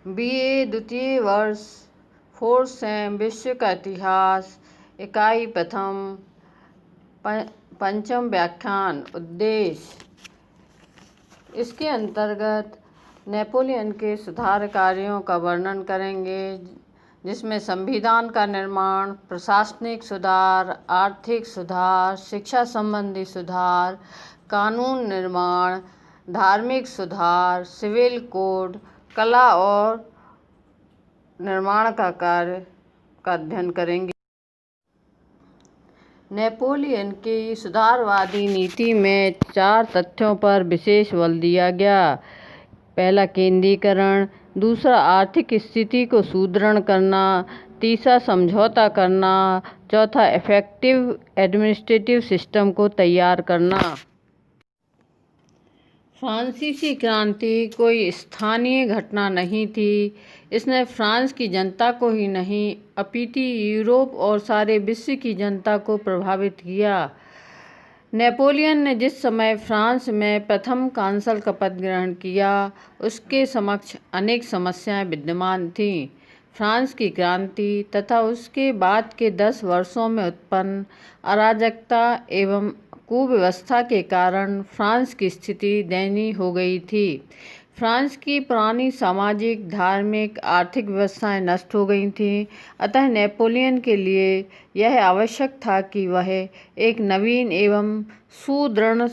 BA द्वितीय वर्ष 4th same विश्व का इतिहास इकाई प्रथम पंचम व्याख्यान उद्देश्य। इसके अंतर्गत नेपोलियन के सुधार कार्यों का वर्णन करेंगे, जिसमें संविधान का निर्माण, प्रशासनिक सुधार, आर्थिक सुधार, शिक्षा संबंधी सुधार, कानून निर्माण, धार्मिक सुधार, सिविल कोड, कला और निर्माण का कार्य का अध्ययन करेंगे। नेपोलियन की सुधारवादी नीति में 4 तथ्यों पर विशेष बल दिया गया। पहला, केंद्रीकरण; दूसरा, आर्थिक स्थिति को सुदृढ़ करना; तीसरा, समझौता करना; चौथा, इफेक्टिव एडमिनिस्ट्रेटिव सिस्टम को तैयार करना। फ्रांसीसी क्रांति कोई स्थानीय घटना नहीं थी। इसने फ्रांस की जनता को ही नहीं, अपितु यूरोप और सारे विश्व की जनता को प्रभावित किया। नेपोलियन ने जिस समय फ्रांस में प्रथम कांसल का पद ग्रहण किया, उसके समक्ष अनेक समस्याएं विद्यमान थीं। फ्रांस की क्रांति तथा उसके बाद के 10 वर्षों में उत्पन्न अराजकता एवं कुव्यवस्था के कारण फ्रांस की स्थिति दयनीय हो गई थी। फ्रांस की पुरानी सामाजिक, धार्मिक, आर्थिक व्यवस्थाएं नष्ट हो गई थीं। अतः नेपोलियन के लिए यह आवश्यक था कि वह एक नवीन एवं सुदृढ़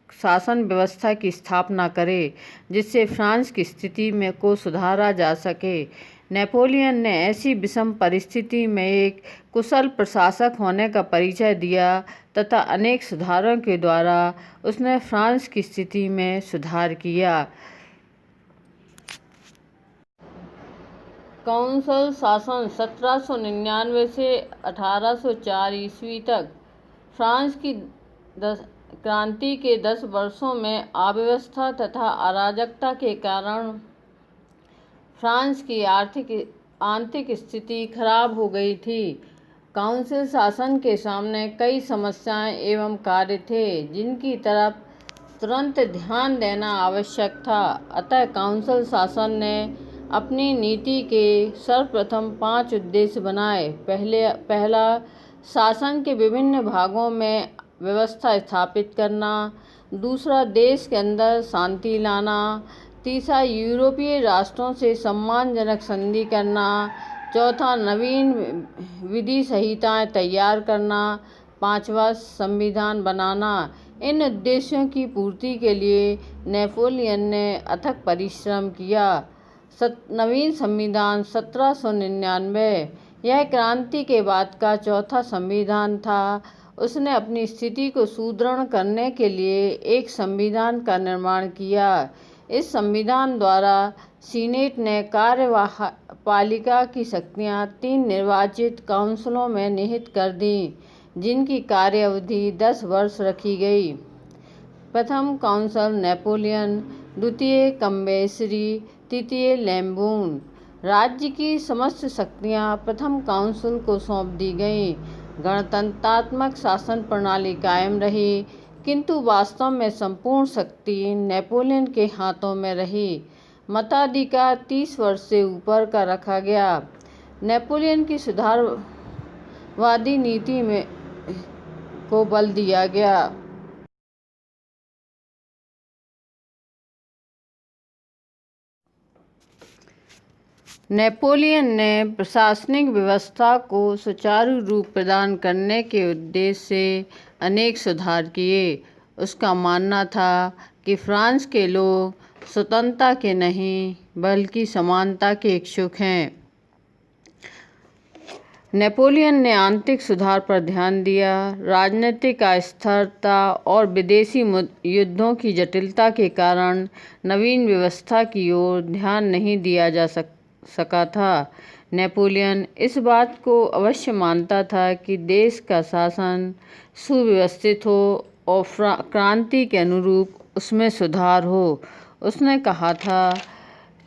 शासन व्यवस्था की स्थापना करे, जिससे फ्रांस की स्थिति में को सुधारा जा सके। नेपोलियन ने ऐसी विषम परिस्थिति में एक कुशल प्रशासक होने का परिचय दिया तथा अनेक सुधारों के द्वारा उसने फ्रांस की स्थिति में सुधार किया। काउंसिल शासन 1799 से 1804 ईस्वी तक। फ्रांस की क्रांति के 10 वर्षों में अव्यवस्था तथा अराजकता के कारण फ्रांस की आर्थिक स्थिति खराब हो गई थी। काउंसिल शासन के सामने कई समस्याएं एवं कार्य थे, जिनकी तरफ तुरंत ध्यान देना आवश्यक था। अतः काउंसिल शासन ने अपनी नीति के सर्वप्रथम 5 उद्देश्य बनाए। पहला, शासन के विभिन्न भागों में व्यवस्था स्थापित करना; दूसरा, देश के अंदर शांति लाना; तीसरा, यूरोपीय राष्ट्रों से सम्मानजनक संधि करना; चौथा, नवीन विधि संहिताएं तैयार करना; पांचवा, संविधान बनाना। इन उद्देश्यों की पूर्ति के लिए नेपोलियन ने अथक परिश्रम किया। नवीन संविधान 1799 यह क्रांति के बाद का चौथा संविधान था। उसने अपनी स्थिति को सुदृढ़ करने के लिए एक संविधान का निर्माण किया। इस संविधान द्वारा सीनेट ने कार्यपालिका की शक्तियां 3 निर्वाचित काउंसिलों में निहित कर दी, जिनकी कार्य अवधि 10 वर्ष रखी गई। प्रथम काउंसिल नेपोलियन, द्वितीय कम्बेसरी, तृतीय लेम्बून। राज्य की समस्त शक्तियां प्रथम काउंसिल को सौंप दी गईं। गणतंत्रात्मक शासन प्रणाली कायम रही, किंतु वास्तव में संपूर्ण शक्ति नेपोलियन के हाथों में रही। मताधिकार 30 वर्ष से ऊपर का रखा गया। नेपोलियन की सुधारवादी नीति में को बल दिया गया। नेपोलियन ने प्रशासनिक व्यवस्था को सुचारू रूप प्रदान करने के उद्देश्य से अनेक सुधार किए। उसका मानना था कि फ्रांस के लोग स्वतंत्रता के नहीं, बल्कि समानता के इच्छुक हैं। नेपोलियन ने आंतरिक सुधार पर ध्यान दिया। राजनीतिक अस्थिरता और विदेशी युद्धों की जटिलता के कारण नवीन व्यवस्था की ओर ध्यान नहीं दिया जा सका था। नेपोलियन इस बात को अवश्य मानता था कि देश का शासन सुव्यवस्थित हो और क्रांति के अनुरूप उसमें सुधार हो। उसने कहा था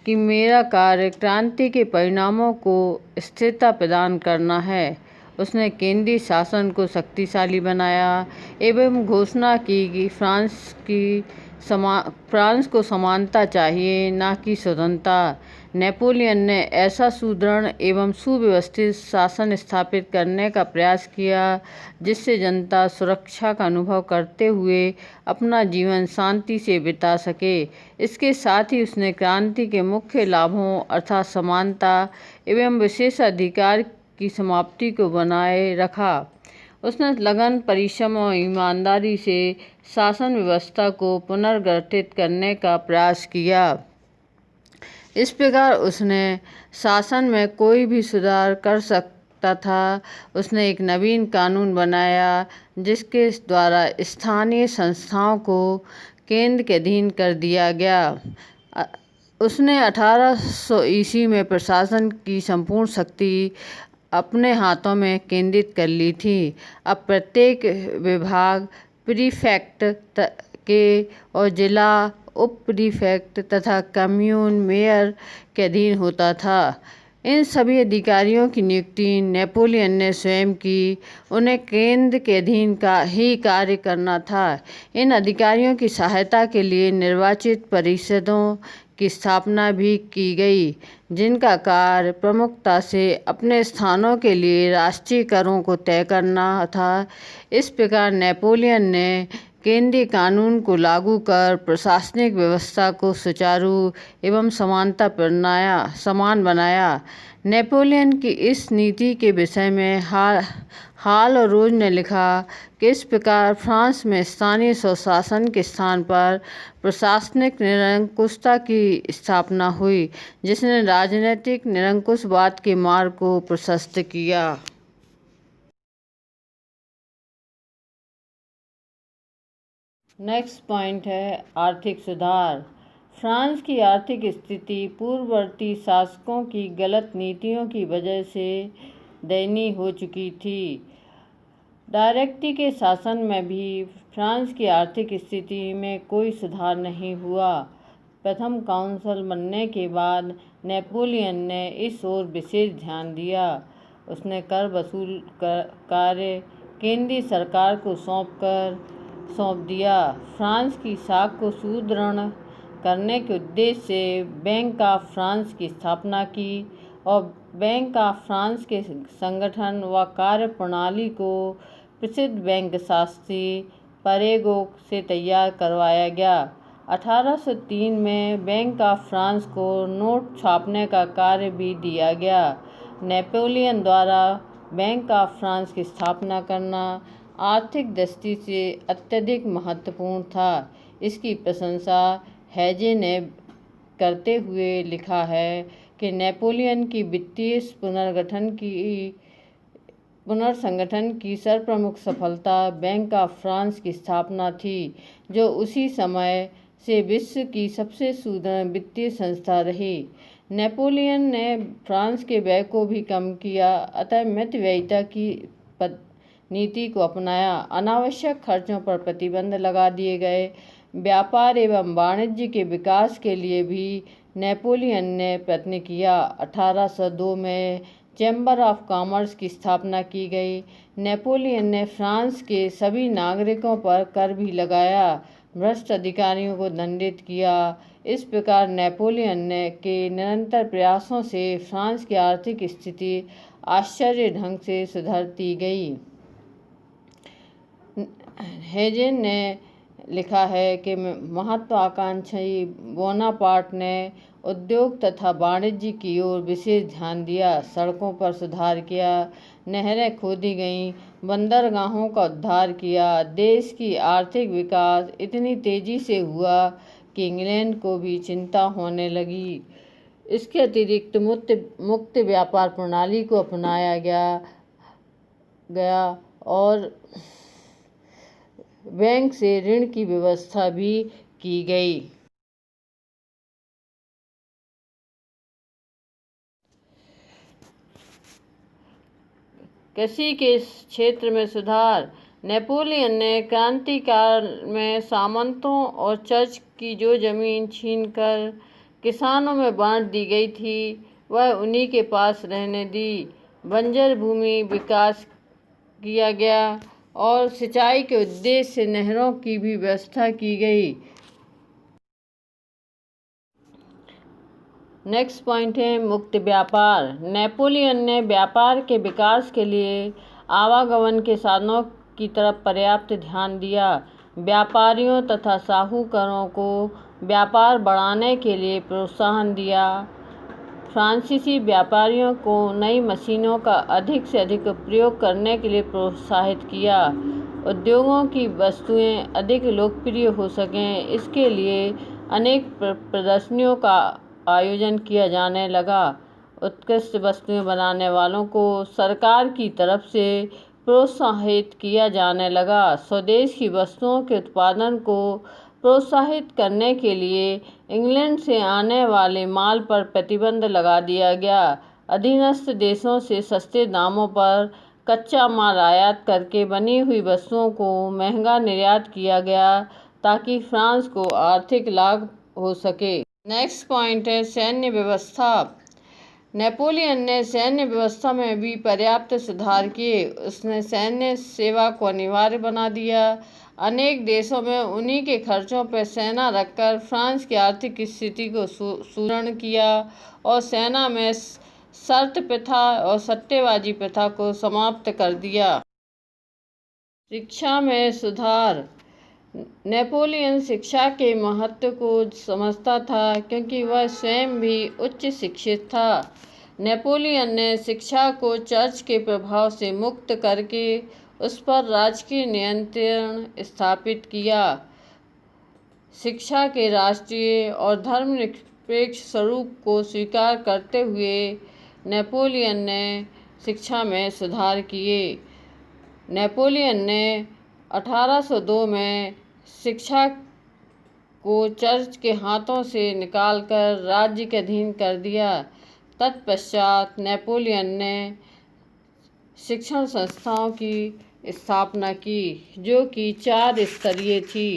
कि मेरा कार्य क्रांति के परिणामों को स्थिरता प्रदान करना है। उसने केंद्रीय शासन को शक्तिशाली बनाया एवं घोषणा की कि फ्रांस की फ्रांस को समानता चाहिए, न कि स्वतंत्रता। नेपोलियन ने ऐसा सुदृढ़ एवं सुव्यवस्थित शासन स्थापित करने का प्रयास किया जिससे जनता सुरक्षा का अनुभव करते हुए अपना जीवन शांति से बिता सके। इसके साथ ही उसने क्रांति के मुख्य लाभों अर्थात समानता एवं विशेषाधिकार की समाप्ति को बनाए रखा। उसने लगन, परिश्रम और ईमानदारी से शासन व्यवस्था को पुनर्गठित करने का प्रयास किया। इस प्रकार उसने शासन में कोई भी सुधार कर सकता था। उसने एक नवीन कानून बनाया जिसके द्वारा स्थानीय संस्थाओं को केंद्र के अधीन कर दिया गया। उसने 1800 ईस्वी में प्रशासन की संपूर्ण शक्ति अपने हाथों में केंद्रित कर ली थी। अब प्रत्येक विभाग प्रीफेक्ट के और जिला उप प्रीफेक्ट तथा कम्यून मेयर के अधीन होता था। इन सभी अधिकारियों की नियुक्ति नेपोलियन ने स्वयं की। उन्हें केंद्र के अधीन का ही कार्य करना था। इन अधिकारियों की सहायता के लिए निर्वाचित परिषदों की स्थापना भी की गई जिनका कार्य प्रमुखता से अपने स्थानों के लिए राष्ट्रीय करों को तय करना था। इस प्रकार नेपोलियन ने केंद्रीय कानून को लागू कर प्रशासनिक व्यवस्था को सुचारू एवं समान बनाया। नेपोलियन की इस नीति के विषय में हाल और रोज ने लिखा कि इस प्रकार फ्रांस में स्थानीय स्वशासन के स्थान पर प्रशासनिक निरंकुशता की स्थापना हुई जिसने राजनीतिक निरंकुशवाद के मार्ग को प्रशस्त किया। नेक्स्ट पॉइंट है आर्थिक सुधार। फ्रांस की आर्थिक स्थिति पूर्ववर्ती शासकों की गलत नीतियों की वजह से दयनीय हो चुकी थी। डायरेक्टी के शासन में भी फ्रांस की आर्थिक स्थिति में कोई सुधार नहीं हुआ। प्रथम काउंसिल बनने के बाद नेपोलियन ने इस ओर विशेष ध्यान दिया। उसने कर वसूल कार्य केंद्रीय सरकार को सौंप दिया। फ्रांस की साख को सुदृढ़ करने के उद्देश्य से बैंक ऑफ फ्रांस की स्थापना की और बैंक ऑफ फ्रांस के संगठन व कार्य प्रणाली को प्रसिद्ध बैंक शास्त्री परेगो से तैयार करवाया गया। 1803 में बैंक ऑफ फ्रांस को नोट छापने का कार्य भी दिया गया। नेपोलियन द्वारा बैंक ऑफ फ्रांस की स्थापना करना आर्थिक दृष्टि से अत्यधिक महत्वपूर्ण था। इसकी प्रशंसा हेजे ने करते हुए लिखा है कि नेपोलियन की वित्तीय पुनर्संगठन की सर्वप्रमुख सफलता बैंक ऑफ फ्रांस की स्थापना थी जो उसी समय से विश्व की सबसे सुदृढ़ वित्तीय संस्था रही। नेपोलियन ने फ्रांस के व्यय को भी कम किया अतः मितव्ययिता की नीति को अपनाया। अनावश्यक खर्चों पर प्रतिबंध लगा दिए गए। व्यापार एवं वाणिज्य के विकास के लिए भी नेपोलियन ने प्रयत्न किया। 1802 में चैम्बर ऑफ कॉमर्स की स्थापना की गई। नेपोलियन ने फ्रांस के सभी नागरिकों पर कर भी लगाया, भ्रष्ट अधिकारियों को दंडित किया। इस प्रकार नेपोलियन के निरंतर प्रयासों से फ्रांस की आर्थिक स्थिति आश्चर्य ढंग से सुधरती गई। हेजेन ने लिखा है कि महत्वाकांक्षी बोनापार्ट ने उद्योग तथा वाणिज्य की ओर विशेष ध्यान दिया, सड़कों पर सुधार किया, नहरें खोदी गईं, बंदरगाहों का उद्धार किया। देश की आर्थिक विकास इतनी तेजी से हुआ कि इंग्लैंड को भी चिंता होने लगी। इसके अतिरिक्त मुक्त व्यापार प्रणाली को अपनाया गया और बैंक से ऋण की व्यवस्था भी की गई। कृषि के क्षेत्र में सुधार। नेपोलियन ने क्रांति काल में सामंतों और चर्च की जो जमीन छीनकर किसानों में बांट दी गई थी वह उन्हीं के पास रहने दी। बंजर भूमि विकास किया गया और सिंचाई के उद्देश्य से नहरों की भी व्यवस्था की गई। नेक्स्ट पॉइंट है मुक्त व्यापार। नेपोलियन ने व्यापार के विकास के लिए आवागमन के साधनों की तरफ पर्याप्त ध्यान दिया। व्यापारियों तथा साहूकारों को व्यापार बढ़ाने के लिए प्रोत्साहन दिया। फ्रांसीसी व्यापारियों को नई मशीनों का अधिक से अधिक प्रयोग करने के लिए प्रोत्साहित किया। उद्योगों की वस्तुएं अधिक लोकप्रिय हो सकें, इसके लिए अनेक प्रदर्शनियों का आयोजन किया जाने लगा। उत्कृष्ट वस्तुएं बनाने वालों को सरकार की तरफ से प्रोत्साहित किया जाने लगा। स्वदेश की वस्तुओं के उत्पादन को प्रोत्साहित करने के लिए इंग्लैंड से आने वाले माल पर प्रतिबंध लगा दिया गया। अधीनस्थ देशों से सस्ते दामों पर कच्चा माल आयात करके बनी हुई वस्तुओं को महंगा निर्यात किया गया ताकि फ्रांस को आर्थिक लाभ हो सके। नेक्स्ट पॉइंट है सैन्य व्यवस्था। नेपोलियन ने सैन्य व्यवस्था में भी पर्याप्त सुधार किए। उसने सैन्य सेवा को अनिवार्य बना दिया। अनेक देशों में उन्हीं के खर्चों पर सेना रखकर फ्रांस की आर्थिक स्थिति को सुदृढ़ किया और सेना में शर्त प्रथा और सट्टेबाजी प्रथा को समाप्त कर दिया। शिक्षा में सुधार। नेपोलियन शिक्षा के महत्व को समझता था क्योंकि वह स्वयं भी उच्च शिक्षित था। नेपोलियन ने शिक्षा को चर्च के प्रभाव से मुक्त करके उस पर राजकीय नियंत्रण स्थापित किया। शिक्षा के राष्ट्रीय और धर्मनिरपेक्ष स्वरूप को स्वीकार करते हुए नेपोलियन ने शिक्षा में सुधार किए। नेपोलियन ने 1802 में शिक्षा को चर्च के हाथों से निकालकर राज्य के अधीन कर दिया। तत्पश्चात नेपोलियन ने शिक्षण संस्थाओं की स्थापना की जो कि 4 स्तरीय थी।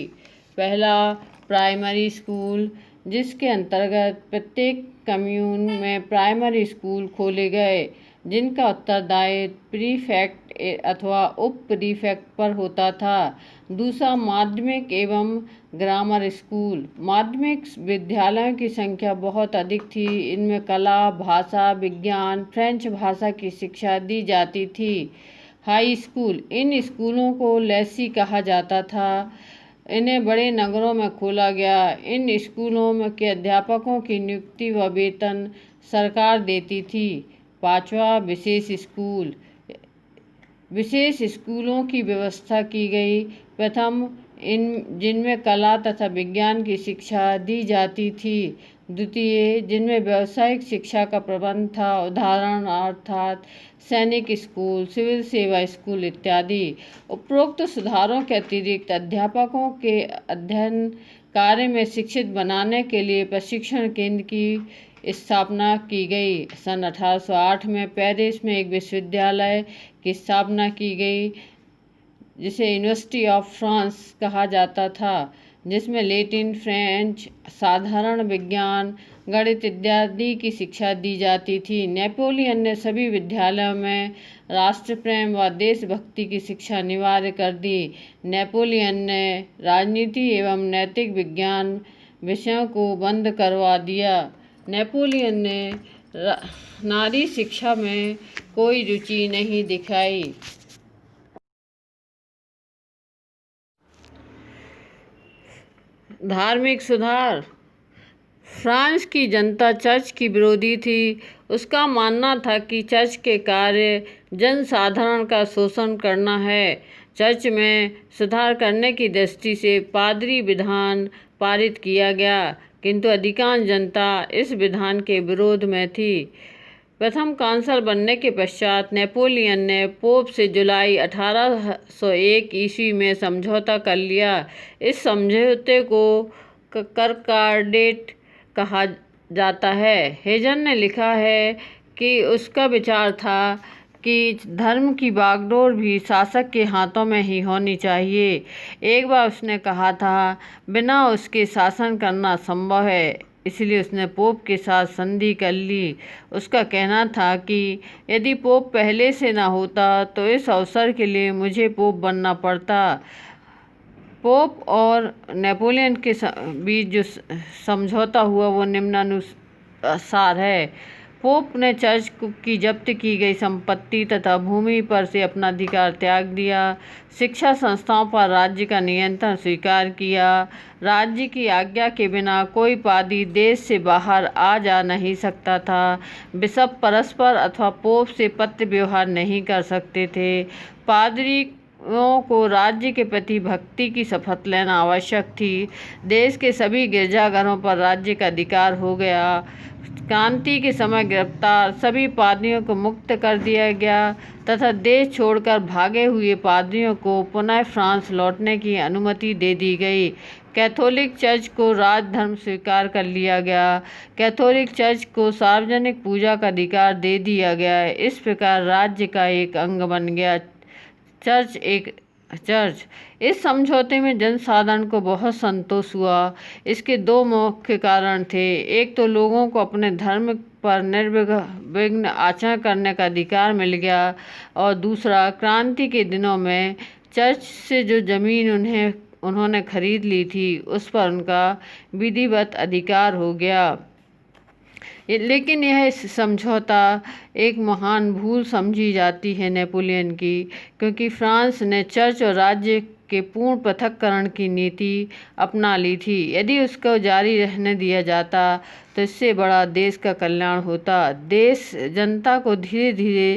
पहला प्राइमरी स्कूल, जिसके अंतर्गत प्रत्येक कम्यून में प्राइमरी स्कूल खोले गए जिनका उत्तरदायित्व प्रीफेक्ट अथवा उप प्रीफेक्ट पर होता था। दूसरा माध्यमिक एवं ग्रामर स्कूल। माध्यमिक विद्यालयों की संख्या बहुत अधिक थी। इनमें कला, भाषा, विज्ञान, फ्रेंच भाषा की शिक्षा दी जाती थी। High school. इन स्कूलों को लेसी कहा जाता था। इन्हें बड़े नगरों में खोला गया। इन स्कूलों में के अध्यापकों की नियुक्ति व वेतन सरकार देती थी। पांचवा विशेष स्कूल। विशेष स्कूलों की व्यवस्था की गई। प्रथम जिनमें कला तथा विज्ञान की शिक्षा दी जाती थी। द्वितीय जिनमें व्यावसायिक शिक्षा का प्रबंध था, उदाहरण अर्थात सैनिक स्कूल, सिविल सेवा स्कूल इत्यादि। उपरोक्त सुधारों के अतिरिक्त अध्यापकों के अध्ययन कार्य में शिक्षित बनाने के लिए प्रशिक्षण केंद्र की स्थापना की गई। सन 1808 में पेरिस में एक विश्वविद्यालय की स्थापना की गई जिसे यूनिवर्सिटी ऑफ फ्रांस कहा जाता था, जिसमें लैटिन, फ्रेंच, साधारण विज्ञान, गणित इत्यादि की शिक्षा दी जाती थी। नेपोलियन ने सभी विद्यालयों में राष्ट्र प्रेम व देशभक्ति की शिक्षा अनिवार्य कर दी। नेपोलियन ने राजनीति एवं नैतिक विज्ञान विषयों को बंद करवा दिया। नेपोलियन ने नारी शिक्षा में कोई रुचि नहीं दिखाई। धार्मिक सुधार। फ्रांस की जनता चर्च की विरोधी थी। उसका मानना था कि चर्च के कार्य जनसाधारण का शोषण करना है। चर्च में सुधार करने की दृष्टि से पादरी विधान पारित किया गया, किंतु अधिकांश जनता इस विधान के विरोध में थी। प्रथम कांसल बनने के पश्चात नेपोलियन ने पोप से जुलाई 1801 ईस्वी में समझौता कर लिया। इस समझौते को कंकॉर्डेट कहा जाता है। हेजन ने लिखा है कि उसका विचार था कि धर्म की बागडोर भी शासक के हाथों में ही होनी चाहिए। एक बार उसने कहा था, बिना उसके शासन करना असंभव है, इसलिए उसने पोप के साथ संधि कर ली। उसका कहना था कि यदि पोप पहले से न होता तो इस अवसर के लिए मुझे पोप बनना पड़ता। पोप और नेपोलियन के बीच जो समझौता हुआ वो निम्नानुसार सार है। पोप ने चर्च की जब्त की गई संपत्ति तथा भूमि पर से अपना अधिकार त्याग दिया। शिक्षा संस्थाओं पर राज्य का नियंत्रण स्वीकार किया। राज्य की आज्ञा के बिना कोई पादी देश से बाहर आ जा नहीं सकता था। बिशप परस्पर अथवा पोप से पत्र व्यवहार नहीं कर सकते थे। पादरियों को राज्य के प्रति भक्ति की शपथ लेना आवश्यक थी। देश के सभी गिरजाघरों पर राज्य का अधिकार हो गया। क्रांति के समय गिरफ्तार सभी पादरियों को मुक्त कर दिया गया तथा देश छोड़कर भागे हुए पादरियों को पुनः फ्रांस लौटने की अनुमति दे दी गई। कैथोलिक चर्च को राजधर्म स्वीकार कर लिया गया। कैथोलिक चर्च को सार्वजनिक पूजा का अधिकार दे दिया गया। इस प्रकार राज्य का एक अंग बन गया चर्च। इस समझौते में जनसाधारण को बहुत संतोष हुआ। इसके दो मुख्य कारण थे। एक तो लोगों को अपने धर्म पर निर्विघ्न आचरण करने का अधिकार मिल गया और दूसरा, क्रांति के दिनों में चर्च से जो जमीन उन्होंने खरीद ली थी उस पर उनका विधिवत अधिकार हो गया। लेकिन यह समझौता एक महान भूल समझी जाती है नेपोलियन की, क्योंकि फ्रांस ने चर्च और राज्य के पूर्ण पृथक्करण की नीति अपना ली थी। यदि उसको जारी रहने दिया जाता तो इससे बड़ा देश का कल्याण होता। देश जनता को धीरे धीरे